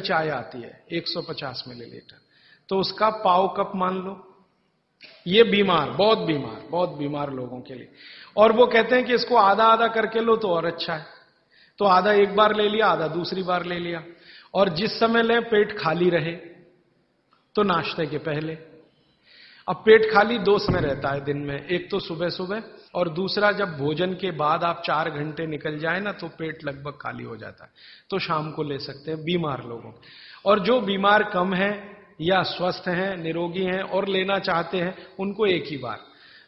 चाय आती है 150 मिलीलीटर, तो उसका पाव कप मान लो। ये बहुत बीमार लोगों के लिए। और वो कहते हैं कि इसको आधा आधा करके लो तो और अच्छा है। तो आधा एक बार ले लिया, आधा दूसरी बार ले लिया। और जिस समय लें पेट खाली रहे, तो नाश्ते के पहले। अब पेट खाली 2 समय रहता है दिन में, एक तो सुबह सुबह, और दूसरा जब भोजन के बाद आप 4 घंटे निकल जाए ना, तो पेट लगभग खाली हो जाता है, तो शाम को ले सकते हैं बीमार लोगों। और जो बीमार कम है या स्वस्थ हैं, निरोगी हैं और लेना चाहते हैं, उनको एक ही बार।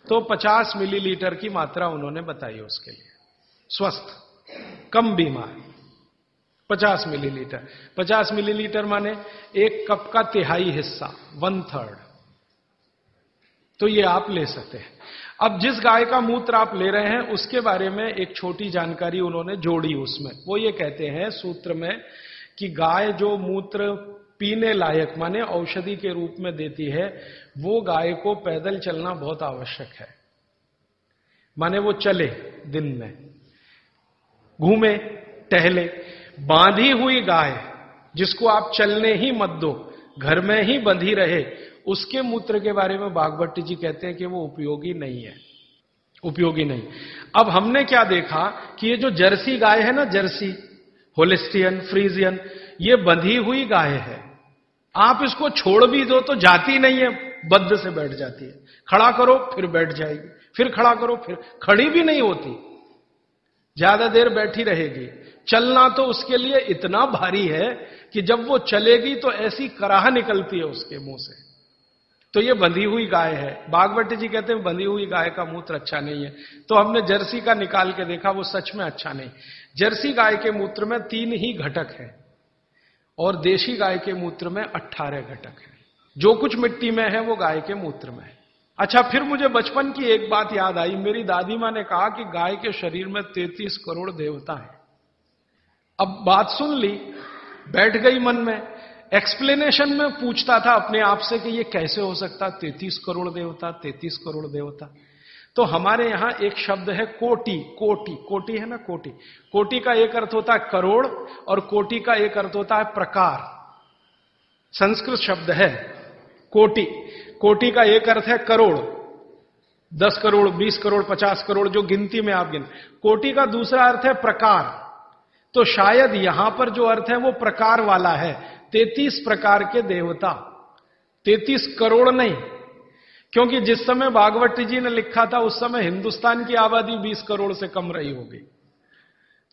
तो 50 मिलीलीटर की मात्रा उन्होंने बताई उसके लिए। स्वस्थ, कम बीमार 50 मिलीलीटर। 50 मिलीलीटर माने 1 कप का तिहाई हिस्सा, 1/3। तो ये आप ले सकते हैं। अब जिस गाय का मूत्र आप ले रहे हैं उसके बारे में एक छोटी जानकारी उन्होंने जोड़ी उसमें। वो ये कहते हैं सूत्र में कि गाय जो मूत्र पीने लायक माने औषधि के रूप में देती है, वो गाय को पैदल चलना बहुत आवश्यक है। माने वो चले, दिन में घूमे, टहले। बांधी हुई गाय जिसको आप चलने ही मत दो, घर में ही बंधी रहे, उसके मूत्र के बारे में भागवत जी कहते हैं कि वो उपयोगी नहीं है, उपयोगी नहीं। अब हमने क्या देखा कि ये जो जर्सी गाय है ना, जर्सी, होलिस्टियन, फ्रीजियन, ये बंधी हुई गाय है। आप इसको छोड़ भी दो तो जाती नहीं है, बद्ध से बैठ जाती है। खड़ा करो फिर बैठ जाएगी, फिर खड़ा करो फिर, खड़ी भी नहीं होती, ज्यादा देर बैठी रहेगी। चलना तो उसके लिए इतना भारी है कि जब वो चलेगी तो ऐसी कराह निकलती है उसके मुंह से। तो ये बंधी हुई गाय है। भागवत जी कहते हैं बंधी हुई गाय का मूत्र अच्छा नहीं है। तो हमने जर्सी का निकाल के देखा, वो सच में अच्छा नहीं। जर्सी गाय के मूत्र में 3 ही घटक है और देशी गाय के मूत्र में 18 घटक है। जो कुछ मिट्टी में है वो गाय के मूत्र में है। अच्छा, फिर मुझे बचपन की एक बात याद आई। मेरी दादी मां ने कहा कि गाय के शरीर में 33 करोड़ देवता हैं। अब बात सुन ली, बैठ गई मन में। एक्सप्लेनेशन में पूछता था अपने आप से कि ये कैसे हो सकता, 33 करोड़ देवता, 33 करोड़ देवता। तो हमारे यहां एक शब्द है कोटि। कोटि, कोटि है ना, कोटि। कोटि का एक अर्थ होता है करोड़ और कोटि का एक अर्थ होता है प्रकार। संस्कृत शब्द है कोटि। कोटि का एक अर्थ है करोड़, 10 करोड़, 20 करोड़, 50 करोड़, जो गिनती में आप गिन। कोटि का दूसरा अर्थ है प्रकार। तो शायद यहां पर जो अर्थ है वो प्रकार वाला है। 33 प्रकार के देवता, 33 करोड़ नहीं, क्योंकि जिस समय भागवत जी ने लिखा था उस समय हिंदुस्तान की आबादी 20 करोड़ से कम रही होगी।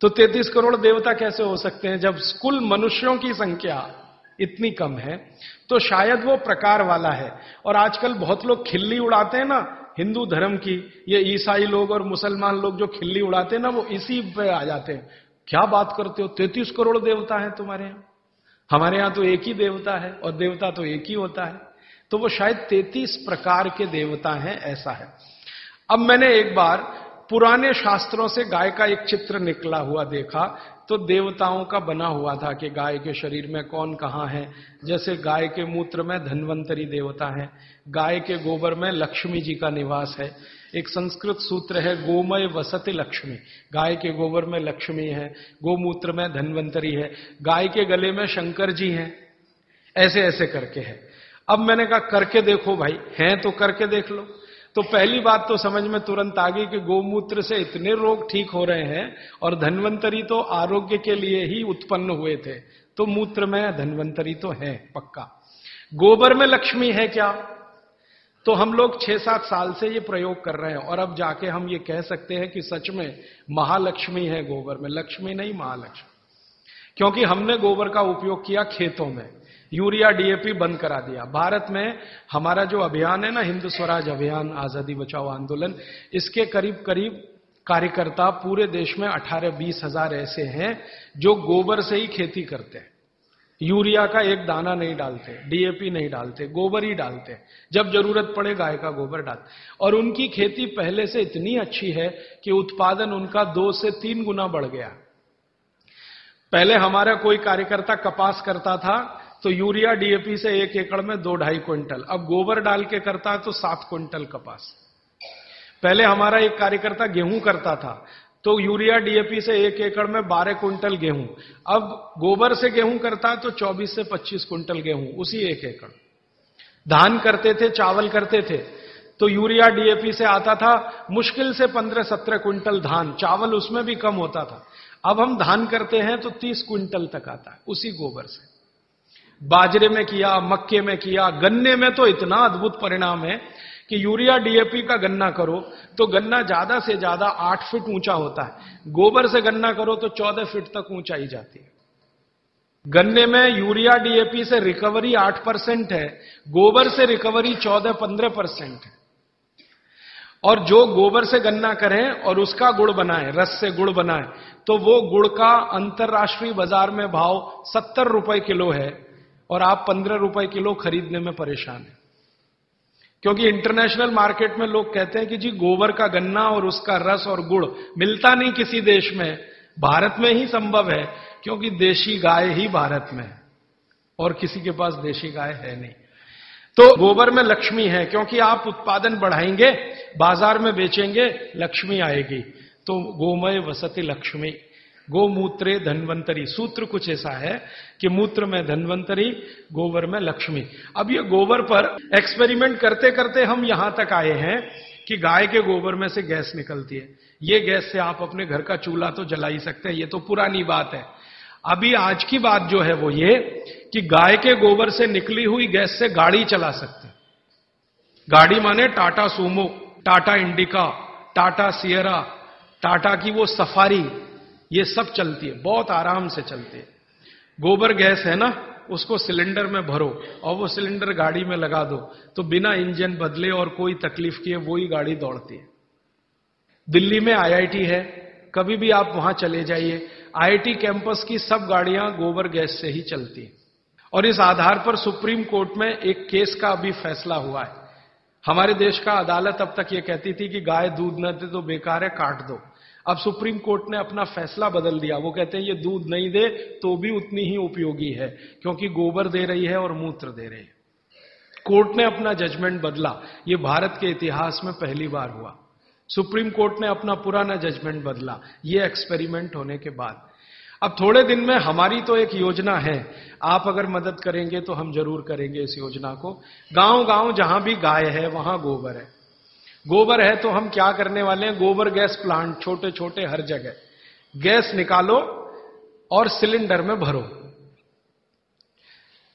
तो 33 करोड़ देवता कैसे हो सकते हैं जब कुल मनुष्यों की संख्या इतनी कम है? तो शायद वो प्रकार वाला है। और आजकल बहुत लोग खिल्ली उड़ाते हैं ना हिंदू धर्म की, ये ईसाई लोग और मुसलमान लोग जो खिल्ली उड़ाते हैं ना, वो इसी पे आ जाते हैं। क्या बात करते हो, 33 करोड़ देवता हैं तुम्हारे यहां? हमारे यहां तो एक ही देवता है और देवता तो एक ही होता है। तो वो शायद 33 प्रकार के देवता हैं, ऐसा है। अब मैंने एक बार पुराने शास्त्रों से गाय का एक चित्र निकला हुआ देखा, तो देवताओं का बना हुआ था कि गाय के शरीर में कौन कहां है। जैसे गाय के मूत्र में धन्वंतरी देवता है, गाय के गोबर में लक्ष्मी जी का निवास है। एक संस्कृत सूत्र है गोमय वसति लक्ष्मी, गाय के गोबर में लक्ष्मी है, गोमूत्र में धन्वंतरी है, गाय के गले में शंकर जी हैं। ऐसे ऐसे करके है। अब मैंने कहा करके देखो भाई, हैं तो करके देख लो। तो पहली बात तो समझ में तुरंत आ गई कि गोमूत्र से इतने रोग ठीक हो रहे हैं और धन्वंतरी तो आरोग्य के लिए ही उत्पन्न हुए थे, तो मूत्र में धन्वंतरी तो है पक्का। गोबर में लक्ष्मी है क्या? तो हम लोग 6-7 साल से ये प्रयोग कर रहे हैं और अब जाके हम ये कह सकते हैं कि सच में महालक्ष्मी है गोबर में, लक्ष्मी नहीं महालक्ष्मी। क्योंकि हमने गोबर का उपयोग किया खेतों में, यूरिया डीएपी बंद करा दिया। भारत में हमारा जो अभियान है ना, हिंद स्वराज अभियान, आजादी बचाओ आंदोलन, इसके करीब करीब कार्यकर्ता पूरे देश में 18-20 हजार ऐसे हैं जो गोबर से ही खेती करते हैं। यूरिया का एक दाना नहीं डालते, डीएपी नहीं डालते, गोबर ही डालते। जब जरूरत पड़े गाय का गोबर डालते। और उनकी खेती पहले से इतनी अच्छी है कि उत्पादन उनका 2 से 3 गुना बढ़ गया। पहले हमारा कोई कार्यकर्ता कपास करता था तो यूरिया डीएपी से 1 एकड़ में 2-2.5 क्विंटल, अब गोबर डाल के करता है तो 7 क्विंटल कपास। पहले हमारा एक कार्यकर्ता गेहूं करता था तो यूरिया डीएपी से 1 एकड़ में 12 क्विंटल गेहूं। अब गोबर से गेहूं करता है तो 24 से 25 क्विंटल गेहूं उसी 1 एकड़। धान करते थे, चावल करते थे, तो यूरिया डीएपी से आता था मुश्किल से 15-17 क्विंटल धान, चावल उसमें भी कम होता था। अब हम धान करते हैं तो 30 क्विंटल तक आता है उसी गोबर से। बाजरे में किया, मक्के में किया, गन्ने में तो इतना अद्भुत परिणाम है कि यूरिया डीएपी का गन्ना करो तो गन्ना ज्यादा से ज्यादा 8 फीट ऊंचा होता है, गोबर से गन्ना करो तो 14 फीट तक ऊंचाई जाती है। गन्ने में यूरिया डीएपी से रिकवरी 8% है, गोबर से रिकवरी 14-15% है। और जो गोबर से गन्ना करें और उसका गुड़ बनाए, रस से गुड़ बनाए, तो वो गुड़ का अंतरराष्ट्रीय बाजार में भाव 70 रुपए किलो है और आप 15 रुपए किलो खरीदने में परेशान हैं। क्योंकि इंटरनेशनल मार्केट में लोग कहते हैं कि जी गोबर का गन्ना और उसका रस और गुड़ मिलता नहीं किसी देश में, भारत में ही संभव है, क्योंकि देशी गाय ही भारत में है और किसी के पास देशी गाय है नहीं। तो गोबर में लक्ष्मी है, क्योंकि आप उत्पादन बढ़ाएंगे, बाजार में बेचेंगे, लक्ष्मी आएगी। तो गोमय वसति लक्ष्मी, गोमूत्रे धन्वंतरी, सूत्र कुछ ऐसा है कि मूत्र में धन्वंतरी, गोबर में लक्ष्मी। अब ये गोबर पर एक्सपेरिमेंट करते करते हम यहां तक आए हैं कि गाय के गोबर में से गैस निकलती है। ये गैस से आप अपने घर का चूल्हा तो जला ही सकते हैं, ये तो पुरानी बात है। अभी आज की बात जो है वो ये कि गाय के गोबर से निकली हुई गैस से गाड़ी चला सकते हैं। गाड़ी माने Tata Sumo, Tata indica, Tata Sierra, Tata की वो सफारी, ये सब चलती है, बहुत आराम से चलती है। गोबर गैस है ना, उसको सिलेंडर में भरो और वो सिलेंडर गाड़ी में लगा दो तो बिना इंजन बदले और कोई तकलीफ किए वो ही गाड़ी दौड़ती है। दिल्ली में आईआईटी है, कभी भी आप वहां चले जाइए, आईआईटी कैंपस की सब गाड़ियां गोबर गैस से ही चलती हैं। और इस आधार पर सुप्रीम कोर्ट में एक केस का अभी फैसला हुआ है। हमारे देश का अदालत अब तक ये कहती थी कि गाय दूध न दे तो बेकार है, काट दो। अब सुप्रीम कोर्ट ने अपना फैसला बदल दिया, वो कहते हैं ये दूध नहीं दे तो भी उतनी ही उपयोगी है, क्योंकि गोबर दे रही है और मूत्र दे रही है। कोर्ट ने अपना जजमेंट बदला, ये भारत के इतिहास में पहली बार हुआ। सुप्रीम कोर्ट ने अपना पुराना जजमेंट बदला, ये एक्सपेरिमेंट होने के बाद। अब थोड़े दिन में हमारी तो एक योजना है, आप अगर मदद करेंगे तो हम जरूर करेंगे इस योजना को। गांव गांव जहां भी गाय है वहां गोबर है। गोबर है तो हम क्या करने वाले हैं, गोबर गैस प्लांट छोटे छोटे हर जगह, गैस निकालो और सिलेंडर में भरो।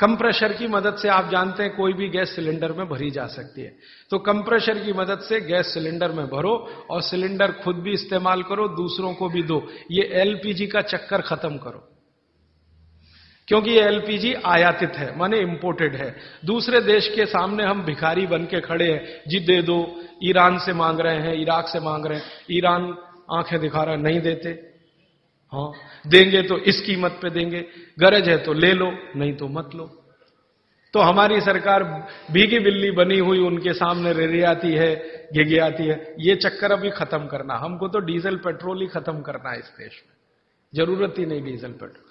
कंप्रेशर की मदद से, आप जानते हैं कोई भी गैस सिलेंडर में भरी जा सकती है, तो कंप्रेशर की मदद से गैस सिलेंडर में भरो और सिलेंडर खुद भी इस्तेमाल करो, दूसरों को भी दो। ये एलपीजी का चक्कर खत्म करो, क्योंकि ये एलपीजी आयातित है, माने इंपोर्टेड है। दूसरे देश के सामने हम भिखारी बन के खड़े हैं, जी दे दो। ईरान से मांग रहे हैं, इराक से मांग रहे हैं, ईरान आंखें दिखा रहा नहीं देते। हाँ देंगे तो इस कीमत पे देंगे, गरज है तो ले लो, नहीं तो मत लो। तो हमारी सरकार भीगी बिल्ली बनी हुई उनके सामने रिरियाती है, गिगियाती है। ये चक्कर अभी खत्म करना, हमको तो डीजल पेट्रोल ही खत्म करना है इस देश में, जरूरत ही नहीं डीजल पेट्रोल।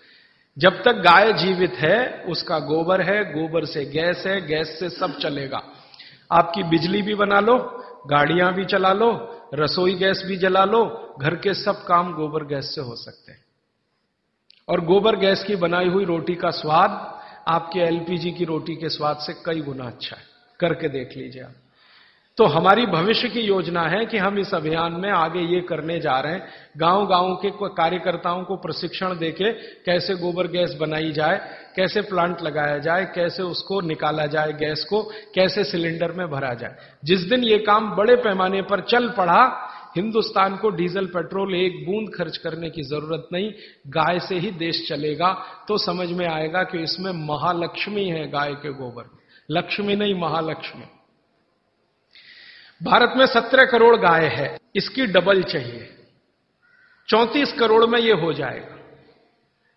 जब तक गाय जीवित है उसका गोबर है, गोबर से गैस है, गैस से सब चलेगा। आपकी बिजली भी बना लो, गाड़ियां भी चला लो, रसोई गैस भी जला लो, घर के सब काम गोबर गैस से हो सकते हैं। और गोबर गैस की बनाई हुई रोटी का स्वाद आपके एलपीजी की रोटी के स्वाद से कई गुना अच्छा है, करके देख लीजिए आप। तो हमारी भविष्य की योजना है कि हम इस अभियान में आगे ये करने जा रहे हैं, गांव गांव के कार्यकर्ताओं को प्रशिक्षण देके कैसे गोबर गैस बनाई जाए, कैसे प्लांट लगाया जाए, कैसे उसको निकाला जाए, गैस को कैसे सिलेंडर में भरा जाए। जिस दिन ये काम बड़े पैमाने पर चल पड़ा, हिंदुस्तान को डीजल पेट्रोल एक बूंद खर्च करने की जरूरत नहीं, गाय से ही देश चलेगा। तो समझ में आएगा कि इसमें महालक्ष्मी है गाय के गोबर, लक्ष्मी नहीं महालक्ष्मी। भारत में 17 करोड़ गाय है, इसकी डबल चाहिए, 34 करोड़ में यह हो जाएगा।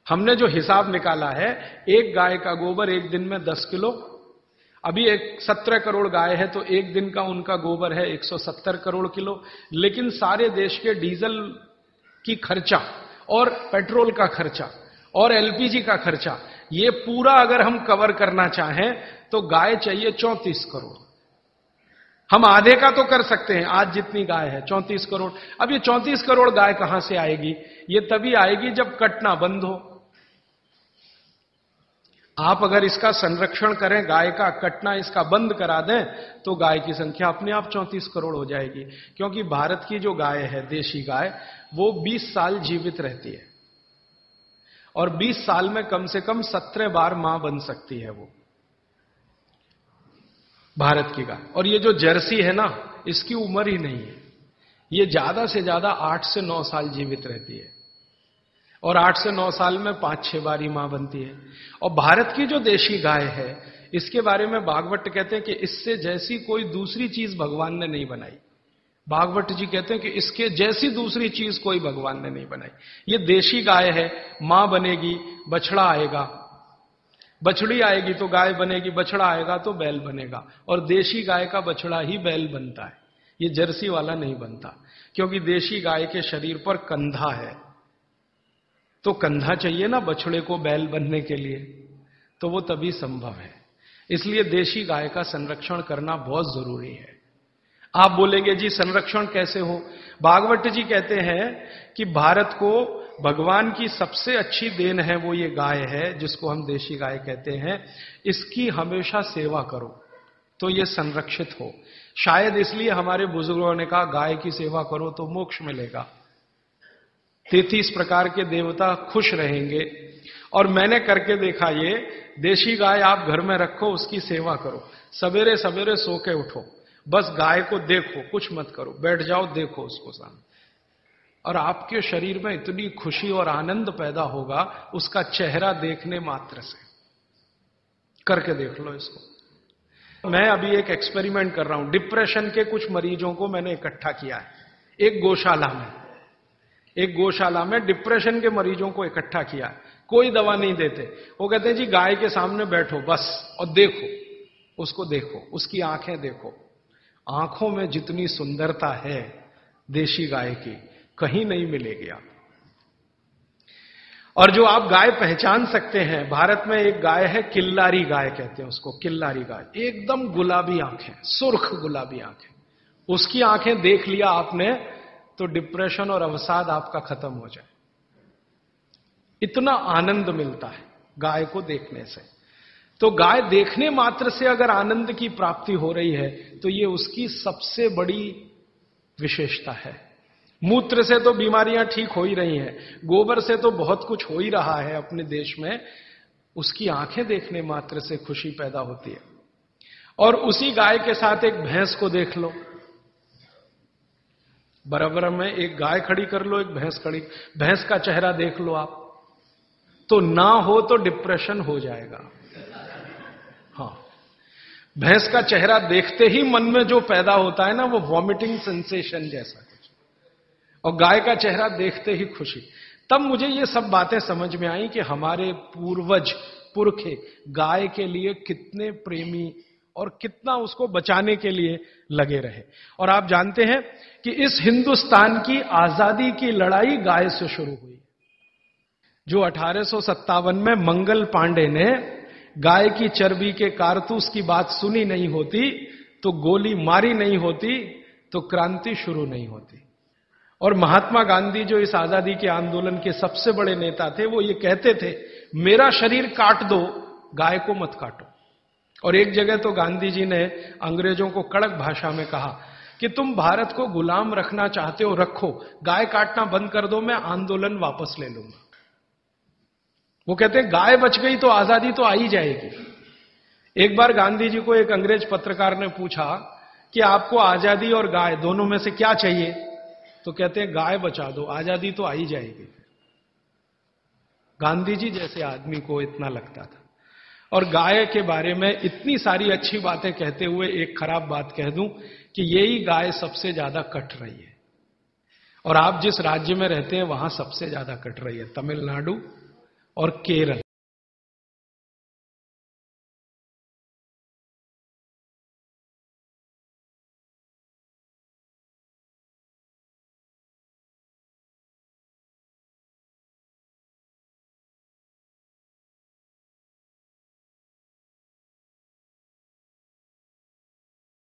हमने जो हिसाब निकाला है, एक गाय का गोबर एक दिन में 10 किलो। अभी 17 करोड़ गाय है तो एक दिन का उनका गोबर है 170 करोड़ किलो। लेकिन सारे देश के डीजल की खर्चा और पेट्रोल का खर्चा और एलपीजी का खर्चा, ये पूरा अगर हम कवर करना चाहें तो गाय चाहिए 34 करोड़। हम आधे का तो कर सकते हैं। आज जितनी गाय है 34 करोड़। अब ये 34 करोड़ गाय कहां से आएगी? ये तभी आएगी जब कटना बंद हो। आप अगर इसका संरक्षण करें, गाय का कटना इसका बंद करा दें, तो गाय की संख्या अपने आप 34 करोड़ हो जाएगी। क्योंकि भारत की जो गाय है, देशी गाय, वो 20 साल जीवित रहती है और 20 साल में कम से कम 17 बार मां बन सकती है वो भारत की गाय। और ये जो जर्सी है ना, इसकी उम्र ही नहीं है। ये ज्यादा से ज्यादा 8 से 9 साल जीवित रहती है और 8 से 9 साल में 5-6 बार ही मां बनती है। और भारत की जो देशी गाय है, इसके बारे में भागवत कहते हैं कि इससे जैसी कोई दूसरी चीज भगवान ने नहीं बनाई। भागवत जी कहते हैं कि इसके जैसी दूसरी चीज कोई भगवान ने नहीं बनाई। ये देशी गाय है, मां बनेगी, बछड़ा आएगा, बछड़ी आएगी तो गाय बनेगी, बछड़ा आएगा तो बैल बनेगा। और देशी गाय का बछड़ा ही बैल बनता है, ये जर्सी वाला नहीं बनता। क्योंकि देशी गाय के शरीर पर कंधा है, तो कंधा चाहिए ना बछड़े को बैल बनने के लिए, तो वो तभी संभव है। इसलिए देशी गाय का संरक्षण करना बहुत जरूरी है। आप बोलेंगे जी संरक्षण कैसे हो? भागवत जी कहते हैं कि भारत को भगवान की सबसे अच्छी देन है वो ये गाय है, जिसको हम देशी गाय कहते हैं। इसकी हमेशा सेवा करो तो ये संरक्षित हो। शायद इसलिए हमारे बुजुर्गों ने कहा गाय की सेवा करो तो मोक्ष मिलेगा, 33 प्रकार के देवता खुश रहेंगे। और मैंने करके देखा, ये देशी गाय आप घर में रखो, उसकी सेवा करो, सवेरे सवेरे सो के उठो, बस गाय को देखो, कुछ मत करो, बैठ जाओ, देखो उसको सामने, और आपके शरीर में इतनी खुशी और आनंद पैदा होगा उसका चेहरा देखने मात्र से। करके देख लो इसको। मैं अभी एक एक्सपेरिमेंट कर रहा हूं। डिप्रेशन के कुछ मरीजों को मैंने इकट्ठा किया है एक गौशाला में डिप्रेशन के मरीजों को इकट्ठा किया है। कोई दवा नहीं देते। वो कहते हैं जी गाय के सामने बैठो बस और देखो, उसको देखो, उसकी आंखें देखो। आंखों में जितनी सुंदरता है देशी गाय की, कहीं नहीं मिलेगी आप। और जो आप गाय पहचान सकते हैं, भारत में एक गाय है, किल्लारी गाय कहते हैं उसको, किल्लारी गाय, एकदम गुलाबी आंखें, सुर्ख गुलाबी आंखें। उसकी आंखें देख लिया आपने तो डिप्रेशन और अवसाद आपका खत्म हो जाए। इतना आनंद मिलता है गाय को देखने से। तो गाय देखने मात्र से अगर आनंद की प्राप्ति हो रही है तो ये उसकी सबसे बड़ी विशेषता है। मूत्र से तो बीमारियां ठीक हो ही रही हैं, गोबर से तो बहुत कुछ हो ही रहा है अपने देश में। उसकी आंखें देखने मात्र से खुशी पैदा होती है। और उसी गाय के साथ एक भैंस को देख लो, बराबर में एक गाय खड़ी कर लो, एक भैंस खड़ी, भैंस का चेहरा देख लो आप, तो ना हो तो डिप्रेशन हो जाएगा। हाँ, भैंस का चेहरा देखते ही मन में जो पैदा होता है ना, वो वॉमिटिंग सेंसेशन जैसा कुछ, और गाय का चेहरा देखते ही खुशी। तब मुझे ये सब बातें समझ में आई कि हमारे पूर्वज पुरखे गाय के लिए कितने प्रेमी और कितना उसको बचाने के लिए लगे रहे। और आप जानते हैं कि इस हिंदुस्तान की आजादी की लड़ाई गाय से शुरू हुई। जो 1857 में मंगल पांडे ने गाय की चर्बी के कारतूस की बात सुनी नहीं होती, तो गोली मारी नहीं होती, तो क्रांति शुरू नहीं होती। और महात्मा गांधी जो इस आजादी के आंदोलन के सबसे बड़े नेता थे, वो ये कहते थे, मेरा शरीर काट दो, गाय को मत काटो। और एक जगह तो गांधी जी ने अंग्रेजों को कड़क भाषा में कहा कि तुम भारत को गुलाम रखना चाहते हो, रखो, गाय काटना बंद कर दो, मैं आंदोलन वापस ले लूंगा। वो कहते हैं गाय बच गई तो आजादी तो आ ही जाएगी। एक बार गांधी जी को एक अंग्रेज पत्रकार ने पूछा कि आपको आजादी और गाय दोनों में से क्या चाहिए? तो कहते हैं गाय बचा दो, आजादी तो आ ही जाएगी। गांधी जी जैसे आदमी को इतना लगता था। और गाय के बारे में इतनी सारी अच्छी बातें कहते हुए एक खराब बात कह दूं कि यही गाय सबसे ज्यादा कट रही है। और आप जिस राज्य में रहते हैं वहां सबसे ज्यादा कट रही है, तमिलनाडु और केरल।